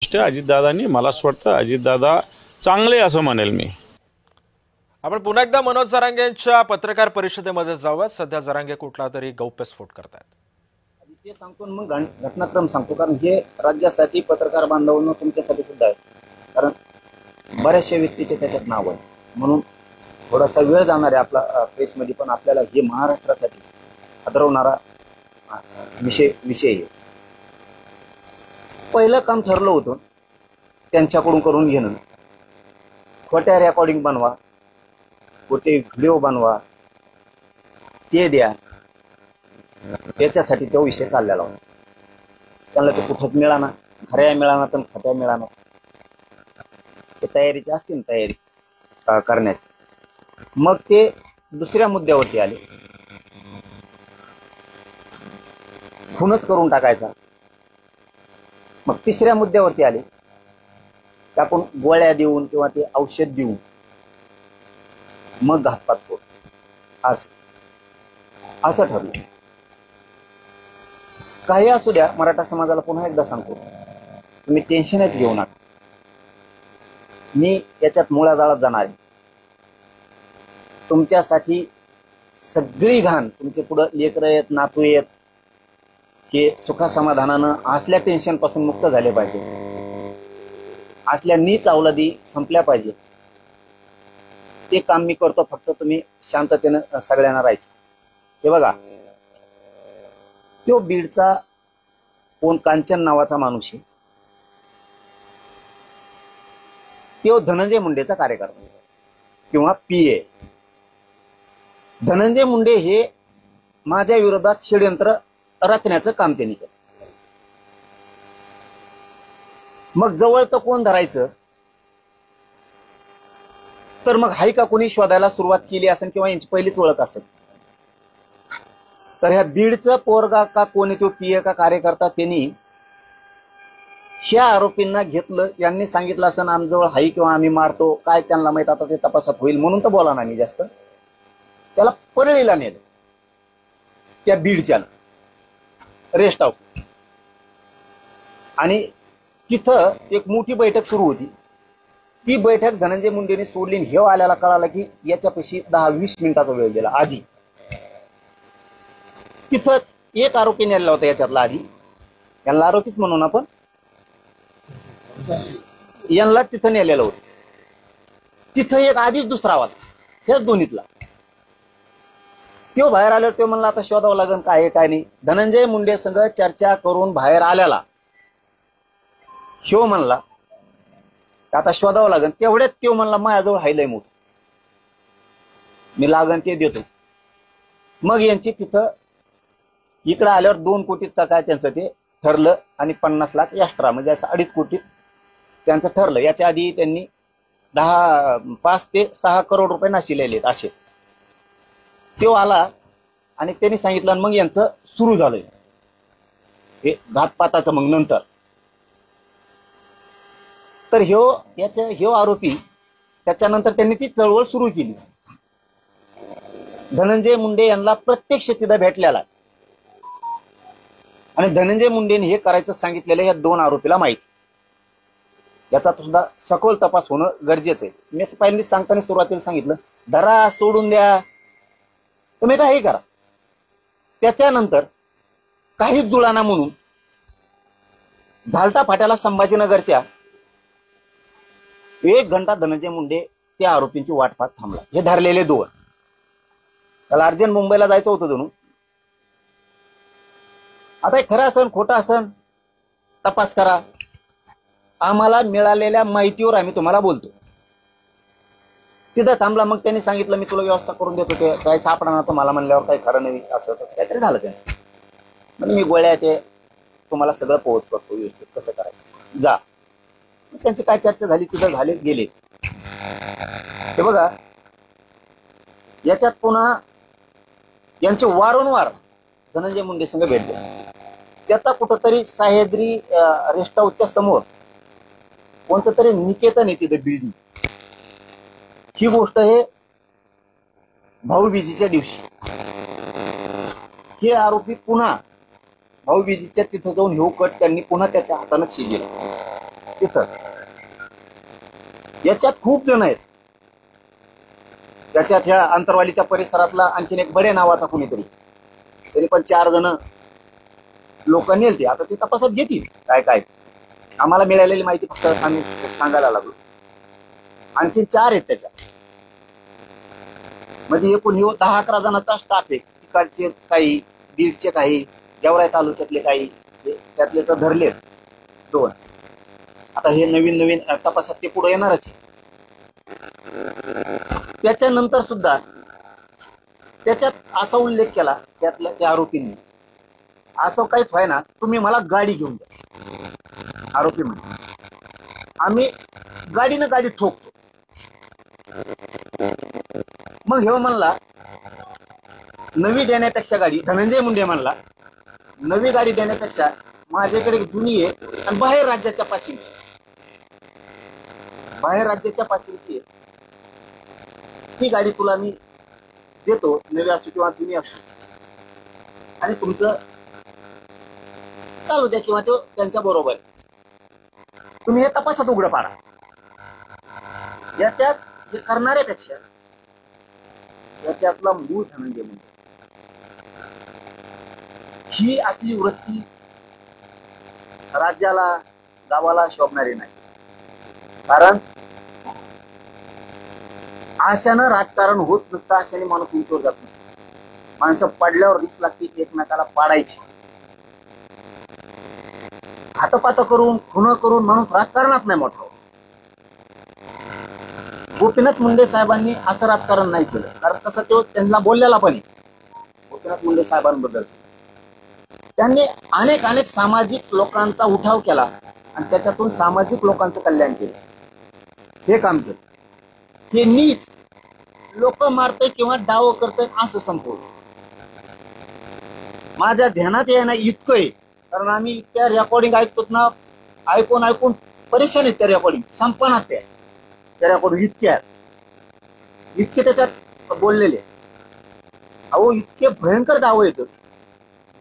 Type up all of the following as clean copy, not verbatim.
अजितदादांनी मला असं वाटतं अजितदादा चांगले असं म्हणेल मी। आपण पुन्हा एकदा मनोज जरांगेंच्या पत्रकार परिषदेमध्ये जाऊयात। सध्या जरांगे कुठला तरी गौप्यस्फोट करतात। ते सांगतो मग घटनाक्रम सांगतो, कारण हे राज्यासाठी पत्रकार बांधवांनो तुमच्यासाठी सुद्धा आहे, कारण बऱ्याचशा व्यक्तीचे त्याच्यात नाव आहे, म्हणून थोडासा वेळ जाणार आहे आपला प्रेसमध्ये, पण आपल्याला हे महाराष्ट्रासाठी हादरवणारा विषय आहे। पहिलं काम ठरलं होतं त्यांच्याकडून करून घेणं, खोट्या रेकॉर्डिंग बनवा, खोटे व्हिडिओ बनवा, ते द्या, याच्यासाठी तो विषय चाललेला होता। त्यांना ते कुठंच मिळाना, खऱ्या मिळाना तर खोट्या मिळाना, ते तयारीची असते ना तयारी करण्याची। मग ते दुसऱ्या मुद्द्यावरती आले, खूनच करून टाकायचा। मग तिसऱ्या मुद्द्यावरती आले की आपण गोळ्या देऊन किंवा ते औषध देऊन मग घातपात करू, असं ठरलं। काही असू द्या, मराठा समाजाला पुन्हा एकदा सांगतो, तुम्ही टेन्शनच घेऊ नका, मी याच्यात मुळाजाळात जाणार आहे। तुमच्यासाठी सगळी घाण, तुमचे पुढे लेकरं आहेत, नातू आहेत, हे सुखासमाधानानं असल्या टेन्शन पासून मुक्त झाले पाहिजे, असल्या नीच अवलादी संपल्या पाहिजे, ते काम मी करतो। फक्त तुम्ही शांततेनं सगळ्यांना राहायचं। हे बघा, तो बीडचा कोण कांचन नावाचा माणूस आहे, तो धनंजय मुंडेचा कार्यकर्ता किंवा पीए। धनंजय मुंडे हे माझ्या विरोधात षडयंत्र रचण्याचं काम त्यांनी केलं। मग जवळचं कोण धरायचं, तर मग हाय का कोणी शोधायला सुरुवात केली असेल किंवा यांची पहिलीच ओळख असेल, तर ह्या बीडचं पोरगा का कोणी तो पीए का कार्यकर्ता, त्यांनी ह्या आरोपींना घेतलं, यांनी सांगितलं असं आमजवळ हाई किंवा आम्ही मारतो, काय त्यांना माहित, आता ते तपासात होईल म्हणून तर बोला नाही जास्त। त्याला परळीला नेलं, त्या बीडच्या रेस्ट हाऊस, आणि तिथं एक मोठी बैठक सुरू होती। ती बैठक धनंजय मुंडेने सोडली। हे आल्याला कळालं की याच्यापाशी 10-20 मिनिटाचा वेळ दिला आधी। तिथंच एक आरोपी नेला होता याच्यातला आधी, यांना आरोपीच म्हणून आपण, यांना तिथं नेलेलं होतं। तिथं एक आधीच दुसरा होता, हेच दोन्हीतला। तो बाहेर आल्यावर तो म्हणला आता शोधावं लागेल काय आहे काय नाही। धनंजय मुंडे संग चर्चा करून बाहेर आल्याला ह्यो म्हणला आता शोधावं लागेल, तेवढ्यात तो म्हणला माझ्याजवळ हायलय मोठ, मी लागन ते देतो। मग यांची तिथं इकडे आल्यावर 2 कोटीत का काय त्यांचं ते ठरलं, आणि 50 लाख एक्स्ट्रा, म्हणजे असं 2.5 कोटीत त्यांचं ठरलं। याच्या आधी त्यांनी 5 ते 6 करोड रुपये नाशिलेले असे। तो आला आणि त्यांनी सांगितलं, मग यांचं सुरू झालंय हे घातपाताचं। मग नंतर तर ह्यो आरोपी, त्याच्यानंतर त्यांनी ती चळवळ सुरू केली। धनंजय मुंडे यांना प्रत्यक्ष तिथं भेटलेला, आणि धनंजय मुंडेने हे करायचं सांगितलेलं या 2 आरोपीला माहित। याचा सुद्धा सखोल तपास होणं गरजेचं आहे। मी पहिल्यांदा सांगताना सुरुवातीला सांगितलं, धरा सोडून द्या, तुम्ही काही करा। त्याच्यानंतर काहीच जुळाना म्हणून झालटा फाट्याला संभाजीनगरच्या 1 घंटा धनंजय मुंडे त्या आरोपींची वाट पाहत थांबला। हे धरलेले 2, त्याला अर्जंट मुंबईला जायचं होतं जणू। आता हे खरं असन खोटं असन तपास करा, आम्हाला मिळालेल्या माहितीवर आम्ही तुम्हाला बोलतो। तिथं थांबला। मग त्यांनी सांगितलं मी तुला व्यवस्था करून देतो, ते काय सापडणार तुम्हाला म्हणल्यावर काही खरं नाही, असं तसं काहीतरी झालं त्यांचं। म्हणजे मी गोळ्या ते तुम्हाला सगळं पोहोच करतो व्यवस्थित, कसं करायचं जा। त्यांची काय चर्चा झाली तिथं झाले गेले। हे बघा, याच्यात पुन्हा यांचे वारंवार धनंजय मुंडे संघ भेटले। त्याचा कुठंतरी सह्याद्री रेस्ट हाऊसच्या समोर कोणतं तरी निकेतन आहे तिथे बिल्डिंग। ही गोष्ट हे भाऊबीजेच्या दिवशी हे आरोपी पुन्हा भाऊबीजेच्या तिथं जाऊन हे कट त्यांनी पुन्हा त्याच्या हाताने शिजला। तिथं याच्यात खूप जण आहेत. त्याच्यात ह्या अंतरवालीच्या परिसरातला आणखीन एक बडे नावाचा कोणीतरी, तरी पण 4 जण लोक नेलते. आता ते तपासात घेतील काय काय. आम्हाला मिळालेली माहिती फक्त आम्ही सांगायला लागलो. आणखीन 4 आहेत त्याच्यात. म्हणजे एकूण हे 10-11 जणांचा स्टाफ आहे. तिकडचे काही, बीडचे काही, गेवराई तालुक्यातले काही, त्यातले तर धरलेत 2. आता हे नवीन तपासात ते पुढे येणारच आहे. त्याच्यानंतर सुद्धा त्याच्यात असा उल्लेख केला त्यातल्या त्या आरोपींनी, असं काहीच व्हाय ना, तुम्ही मला गाडी घेऊन द्या. आरोपी म्हणजे आम्ही गाडी ठोकतो. मग हे म्हणला नवी देण्यापेक्षा गाडी, धनंजय मुंडे म्हणला नवी गाडी देण्यापेक्षा माझ्याकडे जुनी आहे आणि बाहेर राज्याच्या पाचवीची आहे, ही गाडी तुला मी देतो, नवी असो किंवा जुनी असो, आणि तुमचं चालू द्या किंवा तो त्यांच्या बरोबर. तुम्ही हे तपासात उघडं पाडा. याच्यात हे करणाऱ्यापेक्षा याच्यातला मूळ धनंजय मुंडे ही असली वृत्ती राज्याला, गावाला शोभणारी नाही. कारण आशानं राजकारण होत नसतं, आशाने माणूस उंचीवर जात नाही. माणसं पडल्यावर रिस लागते की एकमेकाला पाडायची. हातपात करून, खुन करून माणूस राजकारणात नाही मोठा. गोपीनाथ मुंडे साहेबांनी असं राजकारण नाही केलं. कारण कसं तो त्यांना बोललेला पण आहे गोपीनाथ मुंडे साहेबांबद्दल. त्यांनी अनेक सामाजिक लोकांचा उठाव केला आणि त्याच्यातून सामाजिक लोकांचं कल्याण केलं. हे काम केलं. हे नीच लोक मारतय किंवा डाव करतय असं संपवलं. माझ्या ध्यानात येणं इतकं आहे, कारण आम्ही इतक्या रेकॉर्डिंग ऐकतो ना, ऐकून परेशान आहेत त्या रेकॉर्डिंग. संपनात त्या रेकॉर्डिंग इतके त्याच्यात बोललेले. अहो इतके भयंकर डाव येतो.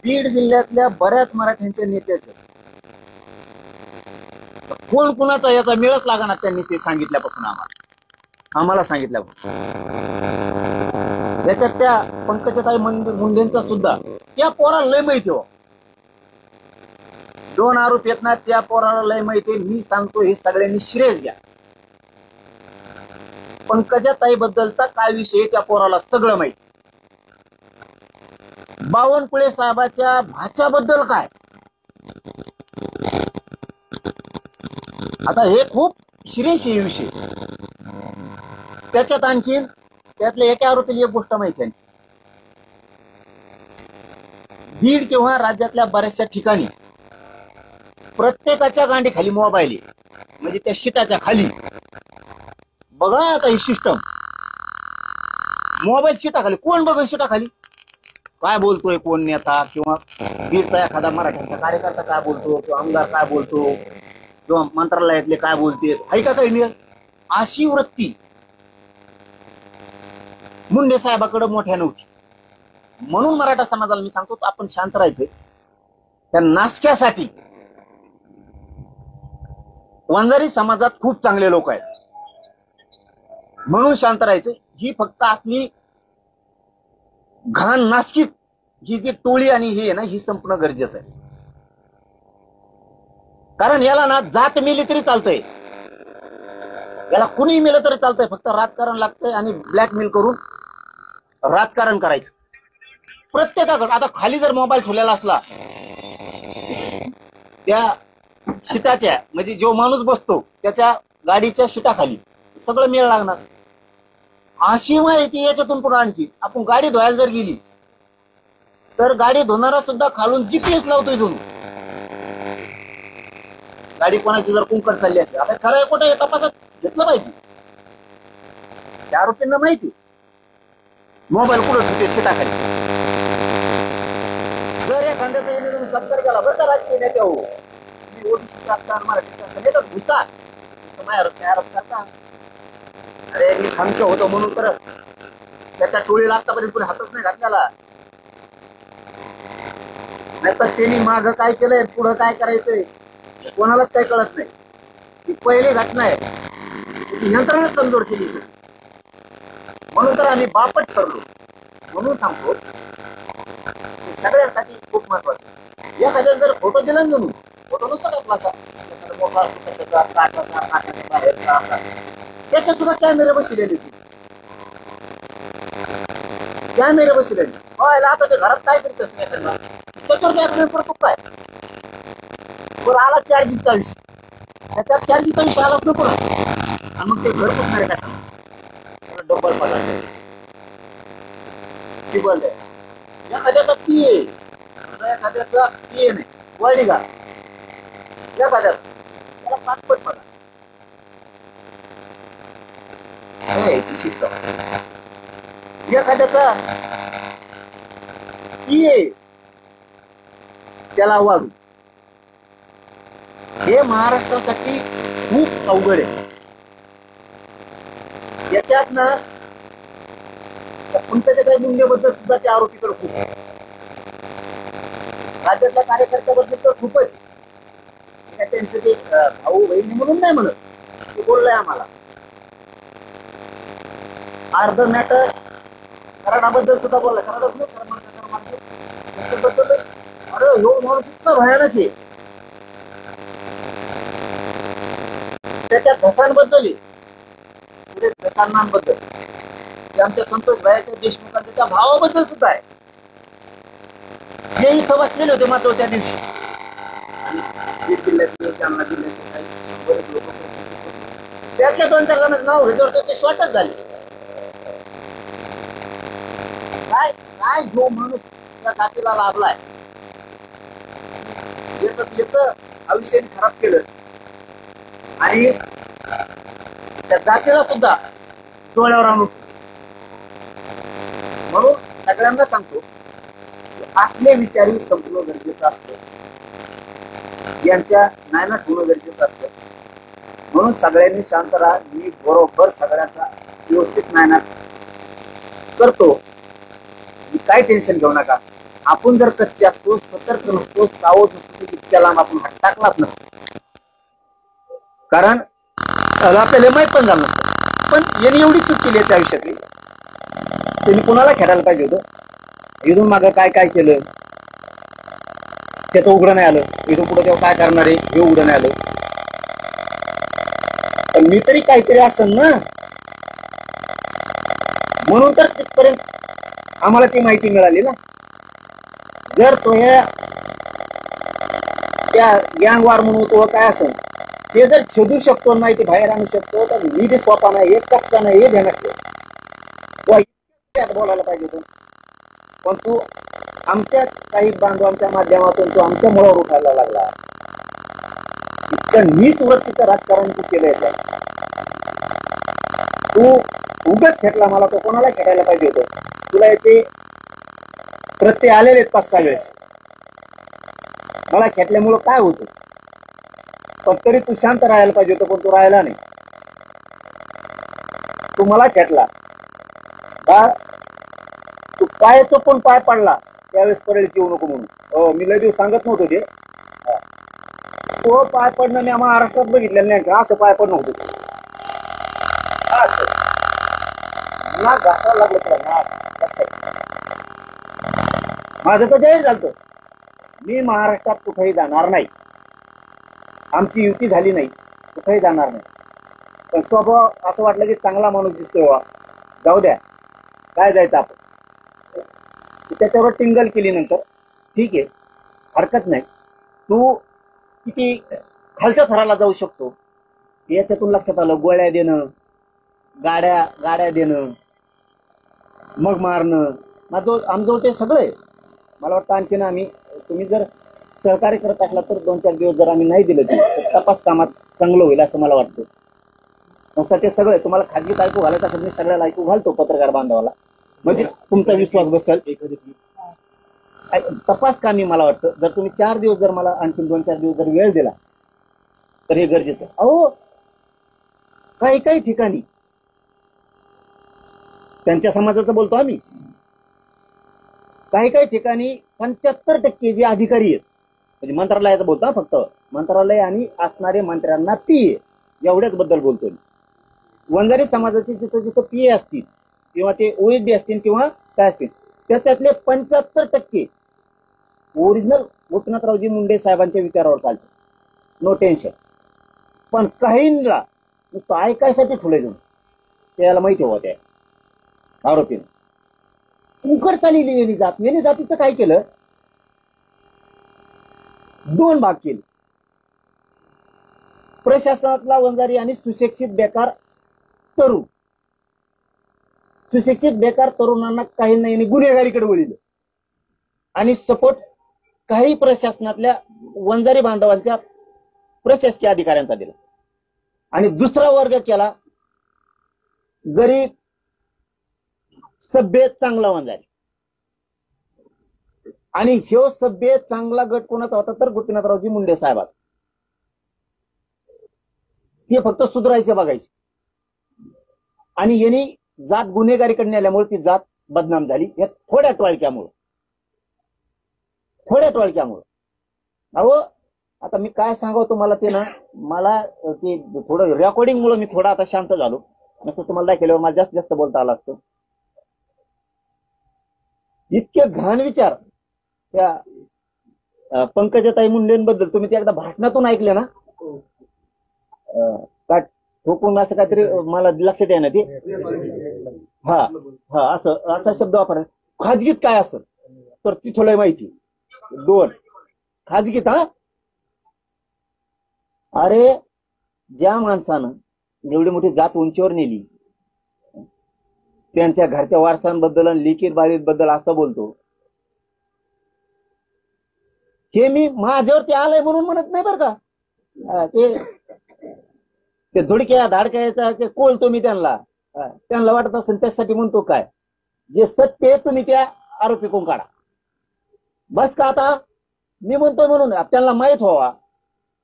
बीड जिल्ह्यातल्या बऱ्याच मराठ्यांच्या नेत्याचं कोण कुणाचा याचा मेळच लागणार. त्यांनी ते सांगितल्यापासून आम्हाला सांगितल्यापासून. याच्यात त्या पंकजाताई मुंडेंचा सुद्धा त्या पोराला लय माहिती हो. 2 आरोप येत ना, त्या पोराला लय माहिती. मी सांगतो हे सगळ्यांनी श्रेयस घ्या. पंकजाताई बद्दलचा काय विषय त्या पोराला सगळं माहिती. बावनकुळे साहेबाच्या भाच्याबद्दल काय, आता हे खूप सिरियस आहे विषय. त्याच्यात आणखीन त्यातल्या एका आरोपीला एक गोष्ट माहिती आहे. बीड किंवा राज्यातल्या बऱ्याचशा ठिकाणी प्रत्येकाच्या गांडी खाली मोबाईल आहे. म्हणजे त्या शिटाच्या खाली बघा आता ही सिस्टम. मोबाईल शिटाखाली. कोण बघ शिटाखाली काय बोलतोय, कोण नेता किंवा बीडचा एखादा मराठ्यांचा कार्यकर्ता काय बोलतो, किंवा आमदार काय बोलतो, किंवा मंत्रालयातले काय बोलते, आहे का काही नाही. अशी वृत्ती मुंडे साहेबाकडे मोठ्या नव्हती. म्हणून मराठा समाजाला मी सांगतो आपण शांत राहायचं. त्या नासक्यासाठी वंजारी समाजात खूप चांगले लोक आहेत, म्हणून शांत राहायचं. ही फक्त असली घाण नासकी ही जी टोळी आणि ही आहे ना, ही संपणं गरजेचं आहे. कारण याला ना जात मिली तरी चालतंय, याला कुणी मिळलं तरी चालतंय. फक्त राजकारण लागतंय आणि ब्लॅकमेल करून राजकारण करायचं प्रत्येकाकडे. आता खाली जर मोबाईल ठेवलेला असला त्या शिटाच्या, म्हणजे जो माणूस बसतो त्याच्या गाडीच्या शिटाखाली, सगळं मेळ लागणार. अशी माहिती याच्यातून पुढे आणखी आपण गाडी धुवायला जर गेली तर गाडी धुणारा सुद्धा खालून जीपीएस लावतोय दोन. गाडी कोणाची जर कुंकड चालली असते, आता खरं कुठे तपासात घेतलं पाहिजे. त्या आरोपींना माहिती मोबाईल कुठं ठेवते शिटाखाली. जर एखाद्याचा येणे तुम्ही सत्कार केला बरं का राजकीय नेते हो, तुम्ही ओबीसी असतात, मराठी नेतात घुसतात, माझ्या आरोप करता. अरे मी खमके होतो म्हणून तर त्याच्या टोळीला आतापर्यंत पुढे हातच नाही घातल्याला. नाही तर त्यांनी माग काय केलंय, पुढं काय करायचंय कोणालाच काही कळत नाही. पहिली घटना आहे, ती यंत्रणा कमजोर केली सर. म्हणून तर आम्ही बापट ठरलो. म्हणून सांगतो हे सगळ्यांसाठी खूप महत्वाचं. एखाद्या जर फोटो दिला ना जणू, फोटो नसतो टाकला असा एखादा मोठा असतो कशाचा, काचाचा, नाकाच्या बाहेरचा असा, त्याच्यात सुद्धा कॅमेरे बसलेले कॅमेरे बसलेले व्हायला. आता ते घरात काय करत असते एखादा त्याच्यावर कॅमेरे पडतो काय बरं आला चार्जिंगचा विषय, त्याच्यात चार्जिंगचा विषय आलाच नको ना. आणि मग ते घर पुसणार आहे का डबल पडला टिबल आहे. एखाद्याचा पीए, एखाद्याचा पीए नाही वाढी का एखाद्याचा त्याला पासपोर्ट पडला एखाद्याचा पीए त्याला वाढू. हे महाराष्ट्रासाठी खूप अवघड आहे. याच्यात ना पंकजा काही मुंडेबद्दल सुद्धा त्या आरोपीकडे खूप, राज्यातल्या कार्यकर्त्याबद्दल तर खूपच. त्यांचं ते भाऊ बहिणी म्हणून नाही म्हणत, ते बोललंय आम्हाला. अर्ध मॅटर कराडाबद्दल सुद्धा बोललाय. कराडच नाही त्याच्याबद्दल. अरे ह्यो माणूस इतका भयानक आहे. त्याच्या धसांबद्दल, धसांबद्दल, आमच्या संतोष भाईच्या देशमुखांच्या त्या भावाबद्दल सुद्धा आहे. हे इथं बसलेले होते मात्र त्या दिवशी. बीड जिल्ह्यातले, जालना जिल्ह्यातले काही बरेच लोक, त्यातल्या 2-4 जणांचं नाव घेतल्यावर त्याचे शॉर्टच झाले. काय काय जो माणूस त्या जातीला लाभलाय, येत आयुष्याने खराब केलं आणि त्या जातीला सुद्धा डोळ्यावर आणून. म्हणून सगळ्यांना सांगतो असले विचारी संपणं गरजेचं असतं, यांच्या नायनाट होणं गरजेचं असतं. म्हणून सगळ्यांनी शांत राहा. मी बरोबर सगळ्यांचा व्यवस्थित नायनाट करतो. काय टेन्शन घेऊ नका. आपण जर कच्चे असतो, सतर्क नसतो, सावध नसतो, इतक्या लांब आपण हात टाकलाच नसतो. कारण आपल्याला माहित पण झालं नसतं. पण यांनी एवढी चूक केली याच्या आयुष्यातली, त्यांनी कुणाला खेळायला पाहिजे होतं. इथून मागं काय काय केलं त्याचं उघडं नाही आलं. इथून पुढे तेव्हा काय करणार आहे हे उघडं नाही आलं. पण मी तरी काहीतरी असेल ना, म्हणून तर तिथपर्यंत आम्हाला ती माहिती मिळाली ना. जर तो त्या गँग वार म्हणून तो काय असेल ते जर शोधू शकतो, नाही ते बाहेर आणू शकतो, तर मी बी स्वतः नाही, एक टक्का नाही हे ध्यानात ठेव. बोलायला पाहिजे होतं. पण तू आमच्या काही बांधवांच्या माध्यमातून तू आमच्या मुळावर उठायला लागला. इतकं नीट वृत्तीचं राजकारण तू केलंय. तू उगाच खेटला मला, तो कोणाला खेळायला पाहिजे होतं. तुला याचे प्रत्यय आलेले 5-6 वेळेस. मला खेटल्यामुळं काय होतं, पण तरी तू शांत राहायला पाहिजे होतं, पण तू राहायला नाही. तू मला खेटला बा, तू पाय चोपून पाय पडला त्यावेळेस पडेल येऊ नको म्हणून. हो, मी लय दिवस सांगत नव्हतो ते. तो पाय पडणं मी महाराष्ट्रात बघितलेलं नाही. असं पाय पडणं होतं नाक घासायला लागलं तुला, नाक. माझं तर जाहीर झालं, मी महाराष्ट्रात कुठेही जाणार नाही. आमची युती झाली नाही, कुठेही जाणार नाही. पण स्वभाव असं वाटलं की चांगला माणूस दिसतोय, जाऊ द्या काय जायचं आपण. त्याच्यावर टिंगल केली नंतर ठीक आहे, हरकत नाही. तू किती खालच्या थराला जाऊ शकतो याच्यातून लक्षात आलं. गोळ्या देणं, गाड्या देणं, मग मारणं, आमजवळ ते सगळं आहे. मला वाटतं आणखीन आम्ही, तुम्ही जर सहकार्य करत असला तर 2-4 दिवस जर आम्ही नाही दिलं तर तपास कामात चांगलं होईल असं मला वाटतं. नुसतं ते सगळं तुम्हाला खाजगीत ऐकू घालायचं असेल, मी सगळ्याला ऐकू घालतो पत्रकार बांधवाला, म्हणजे तुमचा विश्वास बसेल. तपास कामी मला वाटतं जर तुम्ही 4 दिवस जर मला आणखीन 2-4 दिवस जर वेळ दिला तर हे गरजेचं आहे. अहो काही ठिकाणी त्यांच्या समाजाचं बोलतो आम्ही, काही ठिकाणी 75% जे अधिकारी आहेत, म्हणजे मंत्रालयाचं बोलतो फक्त, मंत्रालय आणि असणारे मंत्र्यांना पी एवढ्याच बद्दल बोलतोय. वंजारी समाजाचे जिथं जिथं पीए असतील किंवा ते ओएसडी असतील किंवा काय असतील त्याच्यातले 75% ओरिजिनल गोपीनाथरावजी मुंडे साहेबांच्या विचारावर चालते. No tension. पण काहींना नुसतं ऐकायसाठी ठुले जाऊन त्याला माहिती होत्या आरोपीने उकड चालली यांनी जातीचं काय केलं, 2 भाग केले. प्रशासनातला वंजारी आणि सुशिक्षित बेकार तरुण. सुशिक्षित बेकार तरुणांना काही नाही गुन्हेगारीकडे वळिलं आणि सपोर्ट काही प्रशासनातल्या वंजारी बांधवांच्या प्रशासकीय अधिकाऱ्यांचा दिला. आणि दुसरा वर्ग केला गरीब सभ्य चांगला वंजारी. आणि ह्यो सभ्य चांगला गट कोणाचा होता तर गोपीनाथरावजी मुंडे साहेबाचा. ते फक्त सुधारायचे बघायचे. आणि यांनी जात गुन्हेगारीकडे नेल्यामुळे ती जात बदनाम झाली या थोड्या टोळक्यामुळे. अहो आता मी काय सांगावं तुम्हाला ते ना, मला ते थोडं रेकॉर्डिंग मुळे मी थोडा आता शांत झालो. नसतं तुम्हाला दाखवल्यावर मला जास्त बोलता आलं असतं. इतके घाण विचार त्या पंकजाताई मुंडेंबद्दल तुम्ही ते एकदा भाषणातून ऐकले ना, का ठोकून असं काहीतरी मला लक्षात आहे ना ते. हा असा शब्द वापर. खाजगीत काय असं तर ती थोडं माहिती. 2 खाजगीत. अरे ज्या माणसानं एवढी मोठी जात उंचीवर नेली त्यांच्या घरच्या वारसांबद्दल आणि लिखित बाबीबद्दल असं बोलतो, हे मी माझ्यावर ते आलंय म्हणून म्हणत नाही बरं का. ते धुडक्या धाडक्याचा ते कोलतो मी त्यांना वाटत असेल त्यासाठी म्हणतो. काय जे सत्य आहे तुम्ही त्या आरोपी कोण काढा बस का. आता मी म्हणतोय म्हणून त्यांना माहित व्हावा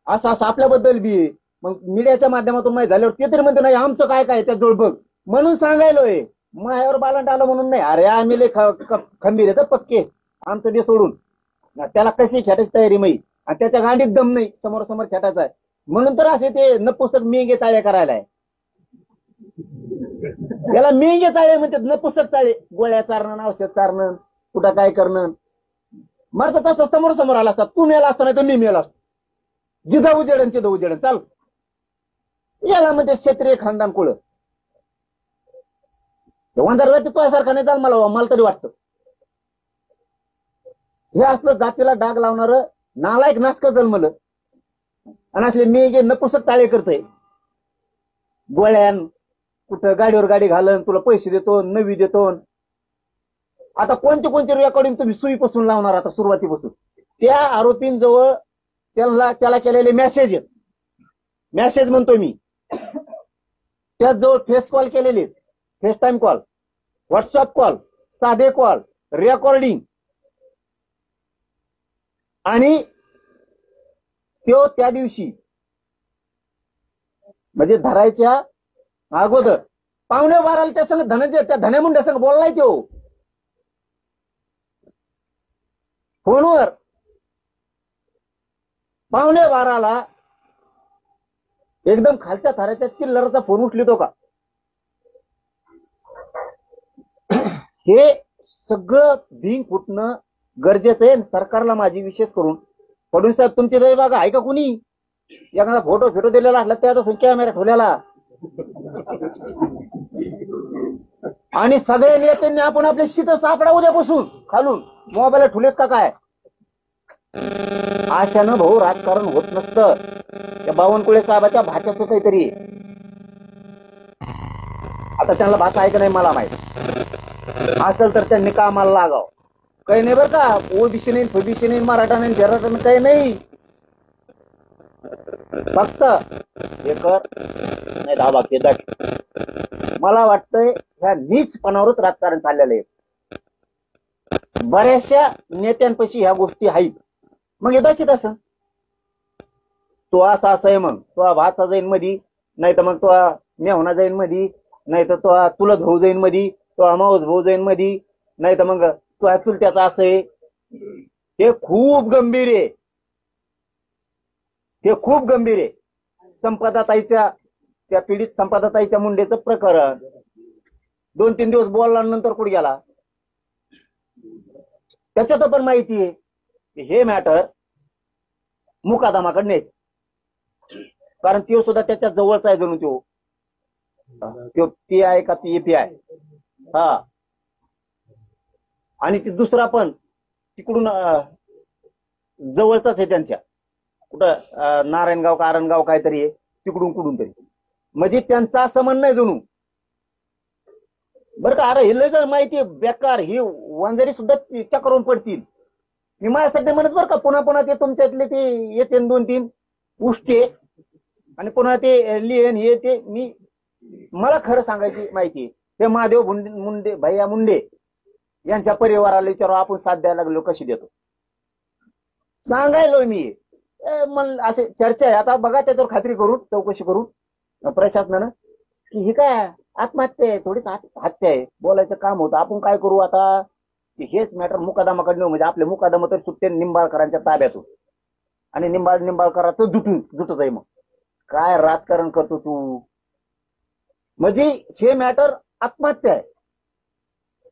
असं आपल्याबद्दल बी. मग मीडियाच्या माध्यमातून माहित झाल्यावर ते तरी म्हणते नाही आमचं काय त्या जोड बघ म्हणून सांगायलोय. मायावर बालंट आलं म्हणून नाही. अरे आम्ही लय खंबीर येतं पक्के आमचं ते सोडून. त्याला कशी खेटायची तयारी माही आणि त्याच्या गांडीत दम नाही समोर खेटायचा आहे म्हणून तर असे ते नपुसक मेंगे चाळे करायला आहे. त्याला मेंगे चाळे म्हणतात, नपुसक चाळे. गोळ्या चारणं औषध चारणं कुठं काय करणं. मरत तसं समोर आला असतात. तू मेला असता नाही तर मी मेला असतो. जिथं उजेडन तिथं उजेडन चाल. याला म्हणते क्षेत्रीय खानदान कुळ. वंजारला ते तुझ्यासारखा नाही चाल मला तरी वाटतं. हे असलं जातीला डाग लावणार नालायक नासक जन्मलं आणि असले मेघे नपुसक ताळे करतय. गोळ्यान कुठं गाडीवर गाडी घालन, तुला पैसे देतो, नवी देतो. आता कोणते रेकॉर्डिंग तुम्ही सुईपासून लावणार आता सुरुवातीपासून. त्या आरोपींजवळ त्याला केलेले मेसेज म्हणतो मी. त्याचजवळ फेस कॉल केलेले, face time call, WhatsApp call, साधे कॉल, रेकॉर्डिंग. आणि तो त्या दिवशी म्हणजे धरायच्या अगोदर 11:15 त्या संग त्या धन्यामुंड्या संग बोललाय तो फोनवर. 11:15 एकदम खालच्या थराच्या चिल्लरचा फोन उचलितो का. हे सगळं भिंग फुटणं गरजेचं आहे. सरकारला माझी विशेष करून फडणवीस साहेब तुमची लय बघा आहे का कुणी एखादा फोटो दिलेला असला त्याचा कॅमेरा ठेवलेला आणि सगळ्या नेत्यांनी आपण आपले शीट सापडा उद्यापासून खालून मोबाईल ठुलेत का काय. आशानं भाऊ राजकारण होत नसतं. त्या बावनकुळे साहेबाच्या भाषाचं काहीतरी. आता त्यांना भाषा आहे का नाही मला माहित असेल तर त्यांनी कामाला लागाव. काही नाही बरं का. ओबीसी नाही, फबीसी नाही, मराठा नाही, झराठा नाही, काही नाही. फक्त हे कर नाही दाबा केदा. मला वाटतंय ह्या नीचपणावरच राजकारण चाललेलं आहे. बऱ्याचशा नेत्यांपाशी ह्या गोष्टी आहेत. मग हे दाखीत असं तो असा आहे. मग तो भाचा जाईन मधी, नाही तर मग तो मेहना जाईन मधी, नाही तर तो तुलत भाऊ जाईन मधी, तो माऊस भाऊ जाईन मधी, नाही तर मग तो चुलत्याचा असं आहे. हे खूप गंभीर आहे. संपदाताईच्या त्या पीडित संपादताईच्या मुंडेचं प्रकरण 2-3 दिवस बोलल्यानंतर कुठे गेला त्याच्यात पण माहिती आहे की हे मॅटर मुकादमाकडे न्यायचं, कारण तो सुद्धा त्याच्या जवळचा आहे जणू तो PI का PI हा, आणि ती दुसरा पण तिकडून जवळचाच आहे त्यांच्या, कुठं नारायणगाव का आरणगाव काहीतरी आहे तिकडून कुठून तरी, म्हणजे त्यांचा असं म्हणणं आहे जणू बरं का. अरे हे लय माहिती आहे बेकार, ही वंजारी सुद्धा चक्रावून पडतील. मी माझ्यासाठी म्हणत बरं का, पुन्हा पुन्हा ते तुमच्यातले ते येते 2-3 उष्टे आणि पुन्हा ते लिहिण हे ते, मला खरं सांगायची माहिती, ते महादेव मुंडे भैया मुंडे यांच्या परिवाराला विचारू आपण साथ द्यायला लागलो कशी देतो सांगायलो मी. असे चर्चा आहे आता बघा, त्याच्यावर खात्री करून चौकशी करून प्रशासनानं की ही काय आत्महत्या आहे, थोडीच हत्या आहे, बोलायचं काम होतं. आपण काय करू आता, हेच मॅटर मुकादमाकडे नेऊ, म्हणजे आपले मुकादमा तर सुट्टे निंबाळकरांच्या ताब्यातून, आणि निंबाळकरांचं जुटत आहे. मग काय राजकारण करतो तू, म्हणजे हे मॅटर आत्महत्या आहे,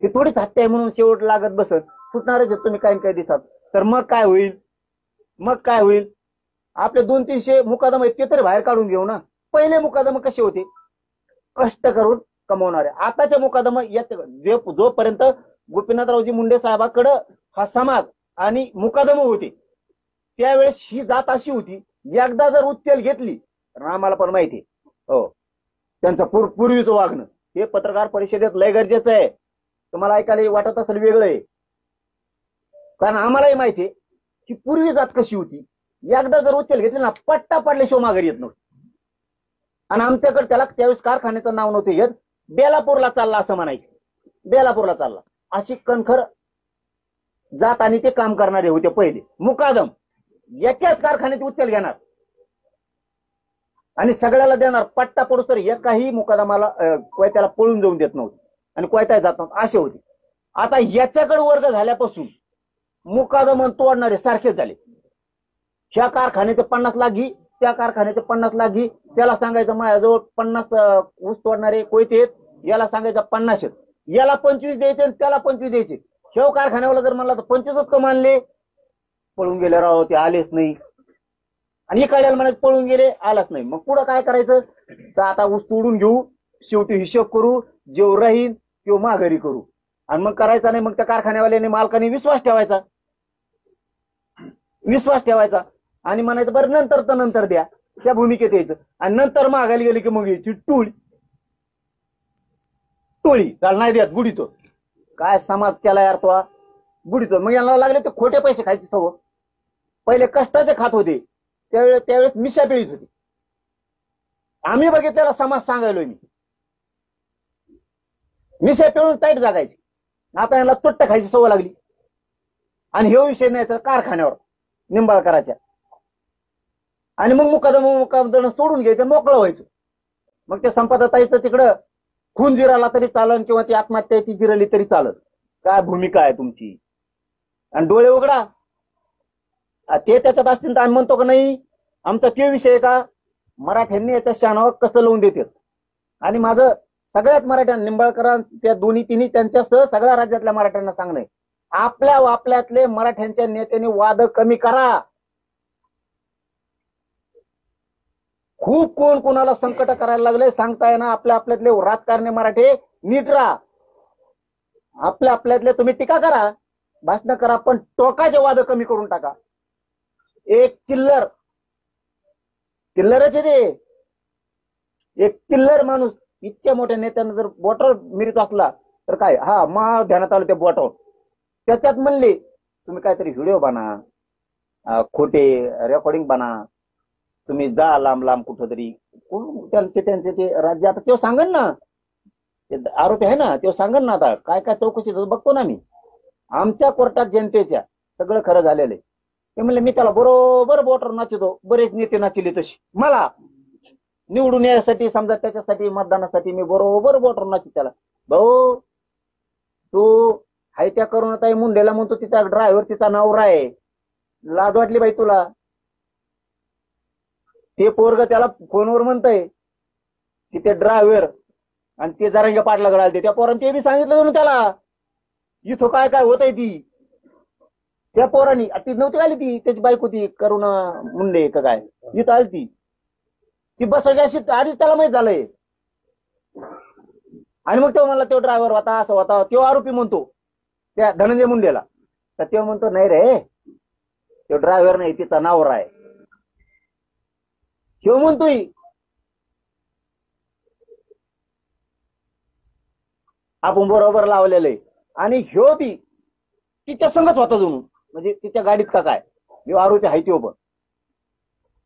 ही थोडीच हत्या आहे म्हणून शेवट लागत बसत सुटणारच तुम्ही काही दिवसात. तर मग काय होईल, आपले 200-300 मुकादम आहेत ते तरी बाहेर काढून घेऊ ना. पहिले मुकादम कसे होते, कष्ट करून कमवणारे. आताचे मुकादम जोपर्यंत गोपीनाथरावजी मुंडे साहेबाकडं हा समाज आणि मुकादम होते त्यावेळेस ही जात अशी होती, एकदा जर उच्चल घेतली तर आम्हाला पण माहिती हो त्यांचं पूर्वीचं वागणं हे पत्रकार परिषदेत लय गरजेचं आहे. तुम्हाला ऐकायला वाटत असेल वेगळं आहे, कारण आम्हालाही माहिती आहे की पूर्वी जात कशी होती, एकदा जर उच्चल घेतली ना पट्टा पडल्याशिवाय माघारी येत नव्हती. आणि आमच्याकडे त्याला त्यावेळेस कारखान्याचं नाव नव्हते येत, बेलापूरला चालला असं म्हणायचे, बेलापूरला चालला अशी कणखर जात आणि ते काम करणारे होते पहिले. मुकादम एकाच कारखान्यात उचल घेणार आणि सगळ्याला देणार, पट्टा पडू तर एकाही मुकादमाला कोयत्याला पळून जाऊन देत नव्हते आणि कोयता जात नव्हतं असे होते. आता याच्याकडे वर्ग झाल्यापासून मुकादम तोडणारे सारखेच झाले. ह्या कारखान्याचे 50 लाख घी, त्या कारखान्याचे 50 लाख घी, त्याला सांगायचं माझ्याजवळ 50 ऊस तोडणारे कोयते आहेत, याला सांगायचं 50 आहेत, याला 25 द्यायचे आणि त्याला 25 द्यायचे. शेव कारखान्यावाला जर म्हणला तर 25च कम आणले, पळून गेले राव ते आलेच नाही, आणि इकडल्याला म्हणायचं पळून गेले आलाच नाही. मग पुढं काय करायचं, तर आता ऊस तोडून घेऊ, शेवटी हिशोब करू, जेव राहील किंवा माघारी करू, आणि मग करायचा नाही. मग त्या कारखान्यावाल्याने मालकाने विश्वास ठेवायचा आणि म्हणायचं बरं नंतर तर नंतर द्या, त्या भूमिकेत यायचं. आणि नंतर मागायला गेली की मग यायची टोळी त्याला नाही द्यात बुडीतो. काय समाज केला यार तो बुडीतो. मग यांना लागले ते खोटे पैसे खायची सवय, पहिले कष्टाचे खात होते त्यावेळेस मिशा पिळीत होती. आम्ही बघितलेला समाज सांगायलोय मी, मिशा पिळून टाईट जागायची. आता यांना तुट्ट खायची सवय लागली आणि हे विषय नाही कारखान्यावर निंबाळकराच्या, आणि मग मुकादम सोडून घ्यायचं, मोकळं व्हायचं. मग ते संपादताईचं तिकडं खून जिराला तरी चालन किंवा ती आत्महत्या ती जिरली तरी चालत. काय भूमिका आहे तुमची, आणि डोळे उघडा. ते त्याच्यात असतील तर आम्ही म्हणतो का नाही आमचा तो विषय का, मराठ्यांनी याच्या शानावर कसं लावून देतात. आणि माझं सगळ्यात मराठ्यांना निंबाळकर त्या दोन्ही तिन्ही त्यांच्यासह सगळ्या राज्यातल्या मराठ्यांना सांगणं आहे, आपल्यातले मराठ्यांच्या नेत्यांनी वाद कमी करा. खूप कोण कोणाला संकट करायला लागले सांगताय ना. आपल्यातले राजकारणी मराठी नीट राहा, आपल्यातले तुम्ही टीका करा, भाषण करा, पण टोकाचे वाद कमी करून टाका. एक चिल्लरच आहे ते, एक चिल्लर माणूस इतक्या मोठ्या नेत्यांना जर बोटावर मिरत असला तर काय, हा मा ध्यानात आलं त्या बोटावर, त्याच्यात म्हणले तुम्ही काहीतरी व्हिडिओ बना, खोटे रेकॉर्डिंग बना, तुम्ही जा लांब लांब कुठंतरी, त्यांचे ते राज्य आता तो सांगन ना, आरोपी आहे ना, तो सांगन ना आता काय काय चौकशी बघतो ना मी. आमच्या कोर्टात जनतेच्या सगळं खरं झालेलं आहे. ते म्हणले मी त्याला बरोबर बोटावर नाचतो, बरेच नेते नाचले तशी, मला निवडून यायसाठी समजा त्याच्यासाठी मतदानासाठी मी बरोबर बोटावर नाचतो त्याला. भाऊ तू हाय त्या करुणाताई मुंडेला म्हणतो तिचा ड्रायव्हर तिचा नवरा आहे, लाज वाटली बाई तुला. ते पोरग त्याला फोनवर म्हणतंय की ते ड्रायव्हर आणि ते जरांगे पाटलाकडे आले त्या पोरांनी ते बी सांगितलं म्हणून त्याला इथं काय काय होतंय ती त्या पोरांनी ती नव्हती आली ती त्याची बायको ती करुणा मुंडे का काय इथं आली ती बसायची अशी आधीच त्याला माहित झालंय आणि मग तेव्हा म्हणला तो ड्रायव्हर होता असं होता तो आरोपी म्हणतो त्या धनंजय मुंडेला तर तेव्हा म्हणतो नाही रे तो ड्रायव्हर नाही तिचा नवरा आहे ह्यो म्हणतोय आपण बरोबर लावलेलं आहे आणि ह्यो बी तिच्या संगत होता जणू म्हणजे तिच्या गाडीत का काय ह्यो आरोपी आहे तो पण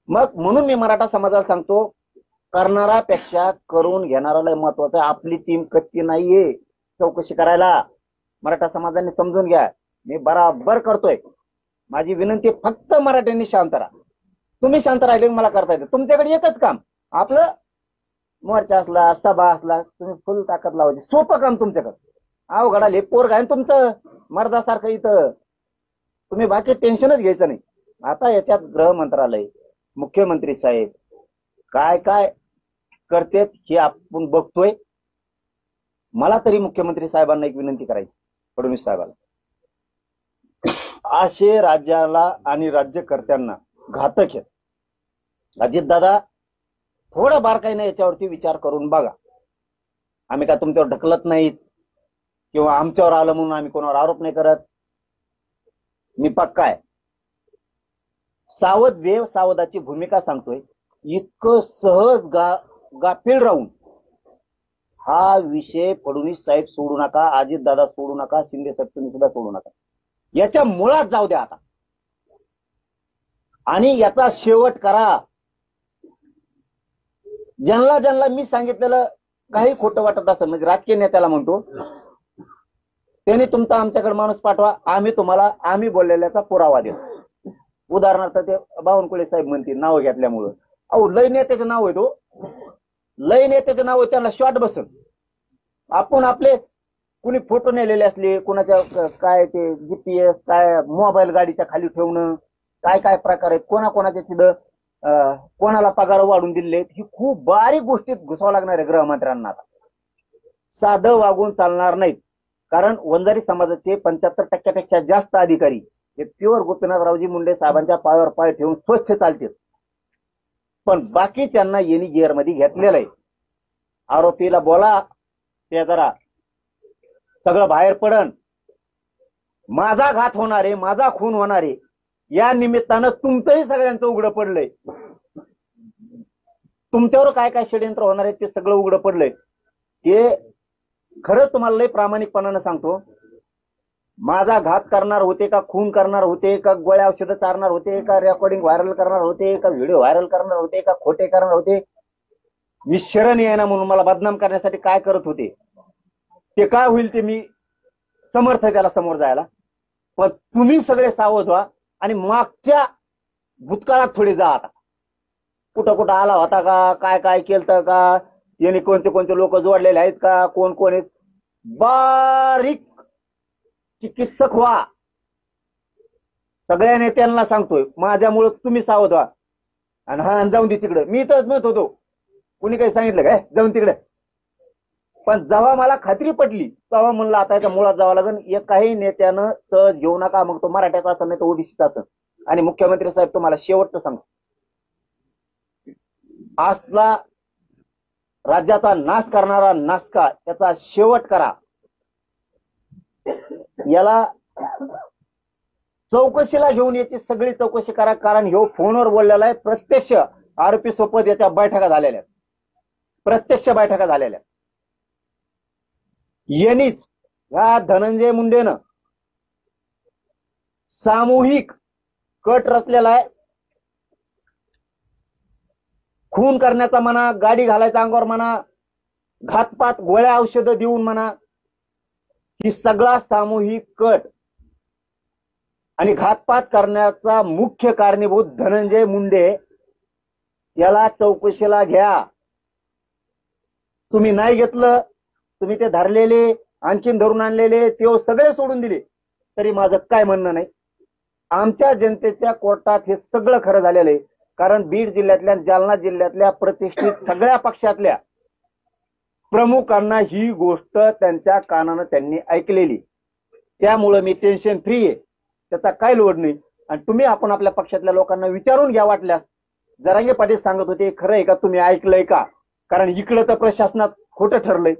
मग म्हणून मी मराठा समाजाला सांगतो करणारापेक्षा करून घेणाराला महत्वाचं आहे आपली टीम कच्ची नाहीये चौकशी करायला मराठा समाजाने समजून घ्या मी बराबर करतोय माझी विनंती फक्त मराठ्यांनी शांत राहा तुम्ही शांत राहिले मला करता येतं तुमच्याकडे एकच काम आपलं मोर्चा असला सभा असला तुम्ही फुल ताकद लावायची सोपं काम तुमच्याकडे अवघडाले पोरग आहे तुमचं मर्दासारखं इथं तुम्ही बाकी टेन्शनच घ्यायचं नाही आता याच्यात गृह मंत्रालय मुख्यमंत्री साहेब काय काय करतेत हे आपण बघतोय मला तरी मुख्यमंत्री साहेबांना एक विनंती करायची फडणवीस साहेबांना असे राज्याला आणि राज्यकर्त्यांना घातक आहेत अजितदादा थोडं बारकाईने याच्यावरती विचार करून बघा आम्ही काय तुमच्यावर ढकलत नाहीत किंवा आमच्यावर आलं म्हणून आम्ही कोणावर आरोप नाही करत मी पक्का आहे सावध देव सावधाची भूमिका सांगतोय इतकं सहज गाफील राहून हा विषय फडणवीस साहेब सोडू नका अजितदादा सोडू नका शिंदे साहेब तुम्ही सुद्धा सोडू नका याच्या मुळात जाऊ द्या आता आणि याचा शेवट करा ज्यांना ज्यांना मी सांगितलेलं काही खोटं वाटत असेल म्हणजे राजकीय नेत्याला म्हणतो त्याने तुमचा आमच्याकडे माणूस पाठवा आम्ही तुम्हाला आम्ही बोललेल्याचा पुरावा देऊ उदाहरणार्थ ते बावनकुळे साहेब म्हणतील नाव घेतल्यामुळं अहो लय नेत्याचं नाव आहे तो लय नेत्याचं नाव आहे त्यांना शॉर्ट बसल आपण आपले कुणी फोटो नेलेले असले कुणाच्या काय ते जीपीएस काय मोबाईल गाडीच्या खाली ठेवणं काय काय प्रकार आहेत कोणाकोणाच्या तिथं कोणाला पगार वाढून दिले ही खूप बारीक गोष्टीत घुसावं लागणार आहे गृहमंत्र्यांना आता साधं वागून चालणार नाहीत कारण वंजारी समाजाचे 75% जास्त अधिकारी हे प्युअर गोपीनाथरावजी मुंडे साहेबांच्या पायावर पाय ठेवून स्वच्छ चालतात पण बाकी त्यांना येणी गिअर मध्ये घेतलेलं आहे आरोपीला बोला ते जरा सगळं बाहेर पडन माझा घात होणार आहे माझा खून होणार आहे या निमित्तानं तुमचंही सगळ्यांचं उघडं पडलंय तुमच्यावर काय काय षडयंत्र होणार आहे ते सगळं उघडं पडलंय ते खरंच तुम्हाला लय प्रामाणिकपणानं सांगतो माझा घात करणार होते का खून करणार होते का गोळ्या औषधं चारणार होते का रेकॉर्डिंग व्हायरल करणार होते का व्हिडिओ व्हायरल करणार होते का खोटे करणार होते मी शरण येईना म्हणून मला बदनाम करण्यासाठी काय करत होते ते काय होईल ते मी समर्थ आहे त्याला समोर जायला पण तुम्ही सगळे सावध व्हा आणि मागच्या भूतकाळात थोडे जा आता कुठं कुठं आला होता का काय काय केलं का याने कोणते कोणते लोक जोडलेले आहेत का कोण कोण आहेत बारीक चिकित्सक व्हा सगळ्या नेत्यांना सांगतोय माझ्यामुळे तुम्ही सावध व्हा आणि हा जाऊन दे तिकडे मी तर म्हणत होतो कुणी काही सांगितलं काय जाऊन तिकडे पण जेव्हा मला खात्री पटली तेव्हा म्हणलं आता याच्या मुळात जावं लागेल एकाही नेत्यानं सहज घेऊ नका मग तो मराठ्याचा असं नाही तो ओबीसीचा असं आणि मुख्यमंत्री साहेब तुम्हाला शेवटचं सांगतो आजला राज्याचा नाश करणारा नासका त्याचा शेवट करा याला चौकशीला घेऊन याची सगळी चौकशी करा कारण ह्यो फोनवर बोललेला आहे प्रत्यक्ष आरोपी सोबत याच्या बैठका झालेल्या प्रत्यक्ष बैठका झालेल्या यांनीच या धनंजय मुंडेनं सामूहिक कट रचलेला आहे खून करण्याचा म्हणा गाडी घालायचा अंगावर म्हणा घातपात गोळ्या औषधं देऊन म्हणा ही सगळा सामूहिक कट आणि घातपात करण्याचा मुख्य कारणीभूत धनंजय मुंडे याला चौकशीला घ्या तुम्ही नाही घेतलं तुम्ही ते धरलेले आणखीन धरून आणलेले ते सगळे सोडून दिले तरी माझं काय म्हणणं नाही आमच्या जनतेच्या कोर्टात हे सगळं खरं झालेलं आहे कारण बीड जिल्ह्यातल्या जालना जिल्ह्यातल्या प्रतिष्ठित सगळ्या पक्षातल्या प्रमुखांना ही गोष्ट त्यांच्या कानानं त्यांनी ऐकलेली, त्यामुळं मी टेन्शन फ्री आहे, त्याचा काय लोड नाही. आणि तुम्ही आपण आपल्या पक्षातल्या लोकांना विचारून घ्या वाटल्यास. जरांगे पाटील सांगत होते, खरं आहे का, तुम्ही ऐकलंय का? कारण इकडं तर प्रशासनात खोटं ठरलंय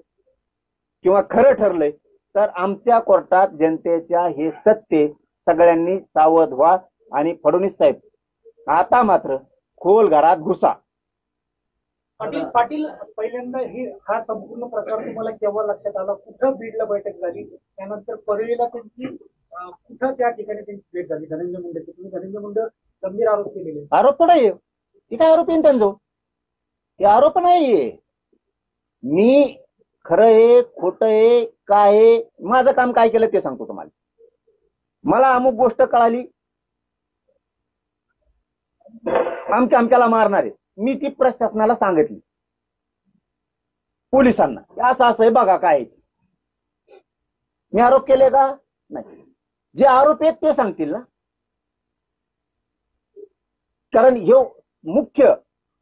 किंवा खरं ठरलंय, तर आमच्या कोर्टात जनतेच्या हे सत्य. सगळ्यांनी सावध व्हा. आणि फडणवीस साहेब आता मात्र खोल घरात घुसा. पाटील पहिल्यांदा हा संपूर्ण प्रकार तुम्हाला केव्हा लक्षात आला? कुठं बीडला बैठक झाली, त्यानंतर परळीला त्यांची कुठं त्या ठिकाणी त्यांची भेट झाली धनंजय मुंडेची? तुम्ही धनंजय मुंडे गंभीर आरोप केलेले. आरोप थोडा आहे ती, काय आरोप आहे त्यांचं? ते आरोप नाहीये. मी खरं आहे खोटं आहे काय आहे, माझं काम काय केलं ते सांगतो तुम्हाला. मला अमुक गोष्ट कळाली, आमच्याला मारणार आहे, मी ती प्रशासनाला सांगितली, पोलिसांना, असं असं आहे बघा काय. मी आरोप केले का? नाही. जे आरोप आहेत ते सांगतील ना, कारण हे मुख्य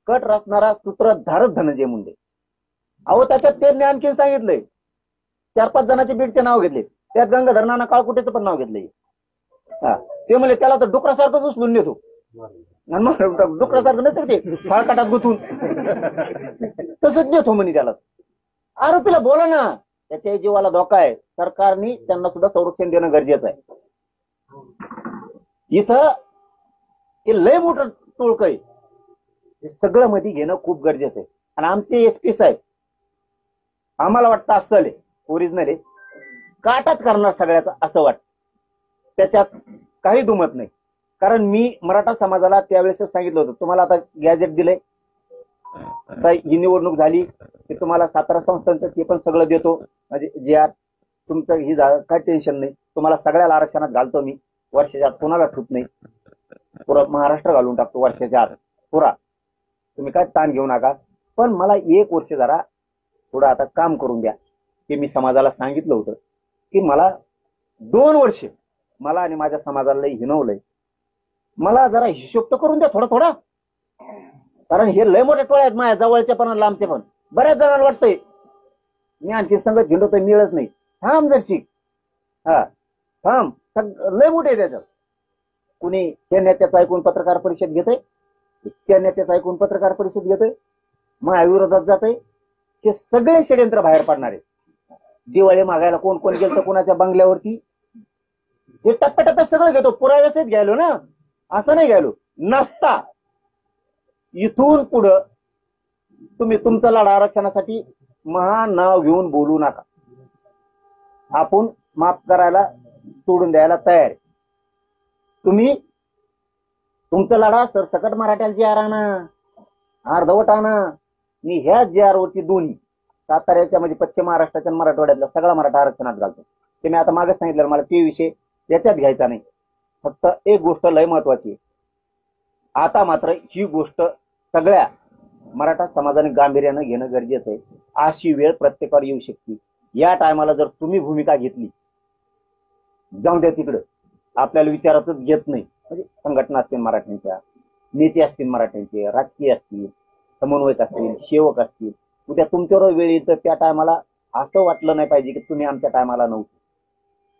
कट रचणारा सूत्रधारच धनंजय मुंडे. अहो त्याच्यात त्यांनी आणखी सांगितलंय, 4-5 जणांचे बीडचे नाव घेतले, त्यात गंगाधर नाना काळकुटेचं पण नाव घेतलंय. ते म्हणले त्याला तर डुकरासारखंच उचलून नेतो. डुकरासारखं नसतं ते फाळकाटात गुंतून तसंच नेतो म्हणे त्याला. आरोपीला बोला ना, त्याच्या जीवाला धोका आहे, सरकारने त्यांना सुद्धा संरक्षण देणं गरजेचं आहे. इथं हे लय मोठं टोळक आहे, हे सगळं मध्ये घेणं खूप गरजेचं आहे. आणि आमचे एसपी साहेब आम्हाला वाटतं असं आहे, ओरिजिनल आहे, काटाच करणार सगळ्याचा असं वाटतं. त्याच्यात काही दुमत नाही. कारण मी मराठा समाजाला त्यावेळेस सांगितलं होतं, तुम्हाला आता गॅजेट दिलंय, आता ही निवडणूक झाली की तुम्हाला 17 संस्थांचं ते पण सगळं देतो, म्हणजे जे आर तुमचं ही काय टेन्शन नाही, तुम्हाला सगळ्याला आरक्षणात घालतो मी, वर्षाच्या आत कोणाला ठूत नाही, पुरा महाराष्ट्र घालून टाकतो वर्षाच्या आत पुरा, तुम्ही काय ताण घेऊ नका. पण मला 1 वर्ष जरा थोडं आता काम करून द्या. ते मी समाजाला सांगितलं होतं की मला 2 वर्ष मला आणि माझ्या समाजाला हिनवलंय, मला जरा हिशोब तर करून द्या थोडा थोडा. कारण हे लय मोठे टोळे आहेत माझ्या जवळचे पण लांबचे पण. बऱ्याच जणांना वाटतंय मी आणखी संगत झिंडवतोय, मिळत नाही. थांब जर शिक, थांब, लय मोठे त्याचं. कुणी त्या नेत्याचं ऐकून पत्रकार परिषद घेतोय, त्या नेत्याचं ऐकून पत्रकार परिषद घेतोय, माझ्या विरोधात जातोय. हे सगळे षडयंत्र बाहेर पडणारे. दिवाळी मागायला कोण कोण गेलं कोणाच्या बंगल्यावरती, हे टप्प्याटप्प्यात सगळं घेतो. पुराव्यासहित घ्यायलो ना, असं नाही घ्यायलो नसता. इथून पुढं तुम्ही तुमचा लढा आरक्षणासाठी महान नाव घेऊन बोलू नका. आपण माफ करायला सोडून द्यायला तयार आहे. तुम्ही तुमचा लढा सरसकट मराठ्याला जी आर आणा, अर्धवट आणा. मी ह्या जी आर वरती दोन्ही साताऱ्याच्या म्हणजे पश्चिम महाराष्ट्राच्या मराठवाड्यातला सगळा मराठा आरक्षणात घालतो. ते मी आता मागे सांगितलं, मला ते विषय याच्यात घ्यायचा नाही. फक्त एक गोष्ट लय महत्वाची आहे, आता मात्र ही गोष्ट सगळ्या मराठा समाजाने गांभीर्यानं घेणं गरजेचं आहे. अशी वेळ प्रत्येकावर येऊ शकते. या टायमाला जर तुम्ही भूमिका घेतली, जाऊन द्या तिकडं, आपल्याला विचारातच घेत नाही. म्हणजे संघटना असतील मराठ्यांच्या, नेते असतील मराठ्यांचे, राजकीय असतील, समन्वयक असतील, सेवक असतील, उद्या तुमच्यावर वेळ येईल तर त्या टायमाला असं वाटलं नाही पाहिजे की तुम्ही आमच्या टायमाला नव्हते.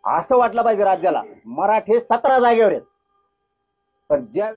असं वाटलं पाहिजे राज्याला मराठे 17 जागेवर आहेत, पण ज्या